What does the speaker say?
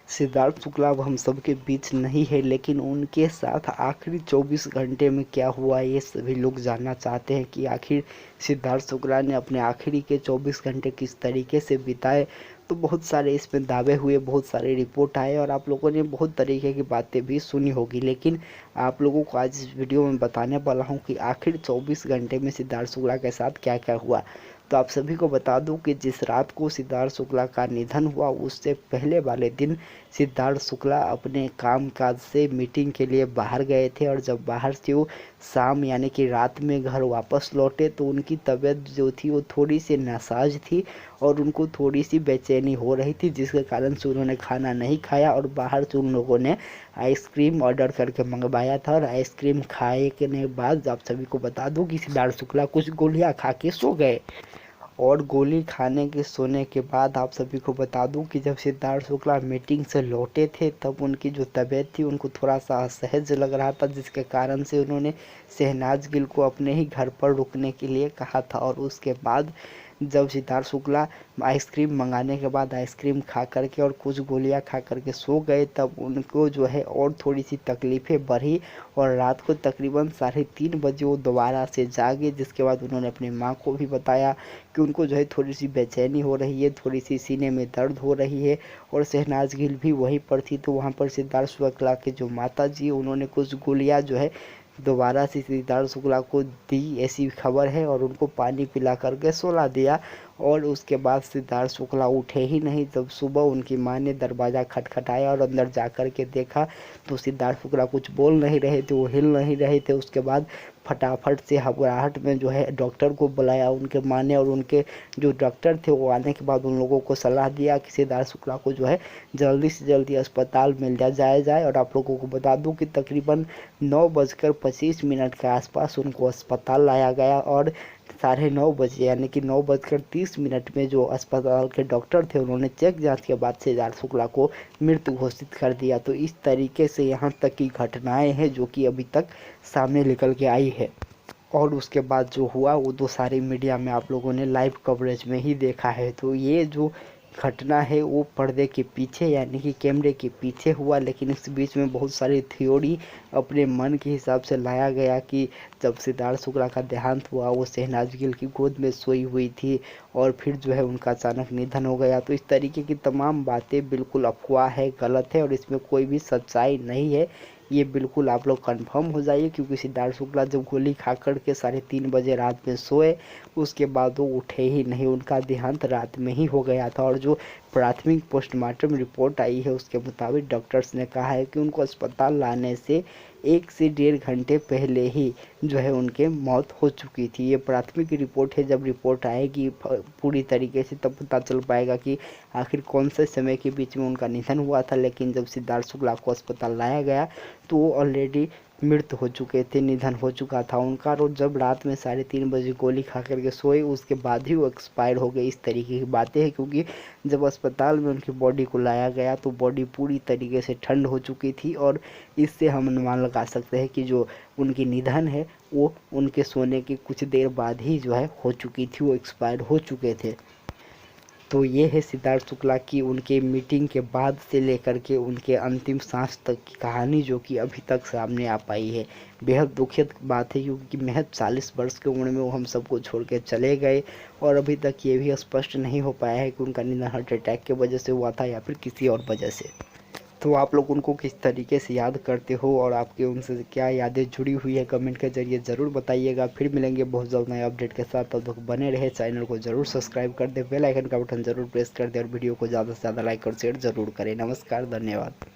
सिद्धार्थ शुक्ला अब हम सबके बीच नहीं है, लेकिन उनके साथ आखिरी 24 घंटे में क्या हुआ ये सभी लोग जानना चाहते हैं कि आखिर सिद्धार्थ शुक्ला ने अपने आखिरी के 24 घंटे किस तरीके से बिताए। तो बहुत सारे इसमें दावे हुए, बहुत सारे रिपोर्ट आए और आप लोगों ने बहुत तरीके की बातें भी सुनी होगी, लेकिन आप लोगों को आज इस वीडियो में बताने वाला हूँ कि आखिर 24 घंटे में सिद्धार्थ शुक्ला के साथ क्या क्या हुआ। तो आप सभी को बता दूं कि जिस रात को सिद्धार्थ शुक्ला का निधन हुआ उससे पहले वाले दिन सिद्धार्थ शुक्ला अपने काम-काज से मीटिंग के लिए बाहर गए थे और जब बाहर से वो शाम यानी कि रात में घर वापस लौटे तो उनकी तबीयत जो थी वो थोड़ी-सी नासाज थी और उनको थोड़ी-सी बेचैनी हो रही थी, जिसके कारण से उन्होंने खाना नहीं खाया और बाहर से उन लोगों ने आइसक्रीम ऑर्डर करके मंगवाया था और आइसक्रीम खाए के बाद आप सभी को बता दूं कि सिद्धार्थ शुक्ला कुछ गोलियां खा के सो गए। और गोली खाने के सोने के बाद आप सभी को बता दूं कि जब सिद्धार्थ शुक्ला मीटिंग से लौटे थे तब उनकी जो तबीयत थी उनको थोड़ा सा असहज लग रहा था, जिसके कारण से उन्होंने शहनाज गिल को अपने ही घर पर रुकने के लिए कहा था। और उसके बाद जब सिद्धार्थ शुक्ला आइसक्रीम मंगाने के बाद आइसक्रीम खा करके और कुछ गोलियां खा करके सो गए तब उनको जो है और थोड़ी सी तकलीफ़ें बढ़ी और रात को तकरीबन 3:30 बजे वो दोबारा से जागे, जिसके बाद उन्होंने अपनी माँ को भी बताया कि उनको जो है थोड़ी सी बेचैनी हो रही है, थोड़ी सी सीने में दर्द हो रही है। और शहनाज गिल भी वहीं पर थी, तो वहाँ पर सिद्धार्थ शुक्ला के जो माता जी उन्होंने कुछ गोलियाँ जो है दोबारा से सिद्धार्थ शुक्ला को दी, ऐसी खबर है, और उनको पानी पिला करके सुला दिया। और उसके बाद सिद्धार्थ शुक्ला उठे ही नहीं। जब सुबह उनकी माँ ने दरवाज़ा खटखटाया और अंदर जा कर के देखा तो सिद्धार्थ शुक्ला कुछ बोल नहीं रहे थे, वो हिल नहीं रहे थे। उसके बाद फटाफट से घबराहट में जो है डॉक्टर को बुलाया उनके माँ ने, और उनके जो डॉक्टर थे वो आने के बाद उन लोगों को सलाह दिया कि सिद्धार्थ शुक्ला को जो है जल्दी से जल्दी अस्पताल में ले जाया जाए। और आप लोगों को बता दूं कि तकरीबन 9:25 के आसपास उनको अस्पताल लाया गया और 9:30 यानी कि 9:30 में जो अस्पताल के डॉक्टर थे उन्होंने चेक जांच के बाद सिद्धार्थ शुक्ला को मृत घोषित कर दिया। तो इस तरीके से यहाँ तक की घटनाएं हैं जो कि अभी तक सामने निकल के आई है। और उसके बाद जो हुआ वो तो सारी मीडिया में आप लोगों ने लाइव कवरेज में ही देखा है। तो ये जो घटना है वो पर्दे के पीछे यानी कि कैमरे के पीछे हुआ, लेकिन इस बीच में बहुत सारी थ्योरी अपने मन के हिसाब से लाया गया कि जब सिद्धार्थ शुक्ला का देहांत हुआ वो शहनाज गिल की गोद में सोई हुई थी और फिर जो है उनका अचानक निधन हो गया। तो इस तरीके की तमाम बातें बिल्कुल अफवाह है, गलत है और इसमें कोई भी सच्चाई नहीं है। ये बिल्कुल आप लोग कंफर्म हो जाइए, क्योंकि सिद्धार्थ शुक्ला जब गोली खा कर के 3:30 बजे रात में सोए उसके बाद वो उठे ही नहीं, उनका देहांत रात में ही हो गया था। और जो प्राथमिक पोस्टमार्टम रिपोर्ट आई है उसके मुताबिक डॉक्टर्स ने कहा है कि उनको अस्पताल लाने से 1 से 1.5 घंटे पहले ही जो है उनके मौत हो चुकी थी। ये प्राथमिक रिपोर्ट है, जब रिपोर्ट आएगी पूरी तरीके से तब पता चल पाएगा कि आखिर कौन से समय के बीच में उनका निधन हुआ था। लेकिन जब सिद्धार्थ शुक्ला को अस्पताल लाया गया तो वो ऑलरेडी मृत हो चुके थे, निधन हो चुका था उनका। और जब रात में 3:30 बजे गोली खा करके सोए उसके बाद ही वो एक्सपायर हो गए, इस तरीके की बातें हैं। क्योंकि जब अस्पताल में उनकी बॉडी को लाया गया तो बॉडी पूरी तरीके से ठंड हो चुकी थी और इससे हम अनुमान लगा सकते हैं कि जो उनकी निधन है वो उनके सोने के कुछ देर बाद ही जो है हो चुकी थी, वो एक्सपायर हो चुके थे। तो ये है सिद्धार्थ शुक्ला की उनके मीटिंग के बाद से लेकर के उनके अंतिम सांस तक की कहानी, जो कि अभी तक सामने आ पाई है। बेहद दुखद बात है, क्योंकि महज 40 वर्ष की उम्र में वो हम सबको छोड़ के चले गए और अभी तक ये भी स्पष्ट नहीं हो पाया है कि उनका निधन हार्ट अटैक की वजह से हुआ था या फिर किसी और वजह से। तो आप लोग उनको किस तरीके से याद करते हो और आपके उनसे क्या यादें जुड़ी हुई है, कमेंट के जरिए ज़रूर बताइएगा। फिर मिलेंगे बहुत जल्द नए अपडेट के साथ, तब तक बने रहे। चैनल को ज़रूर सब्सक्राइब कर दे, बेल आइकन का बटन ज़रूर प्रेस कर दे और वीडियो को ज़्यादा से ज़्यादा लाइक और शेयर ज़रूर करें। नमस्कार, धन्यवाद।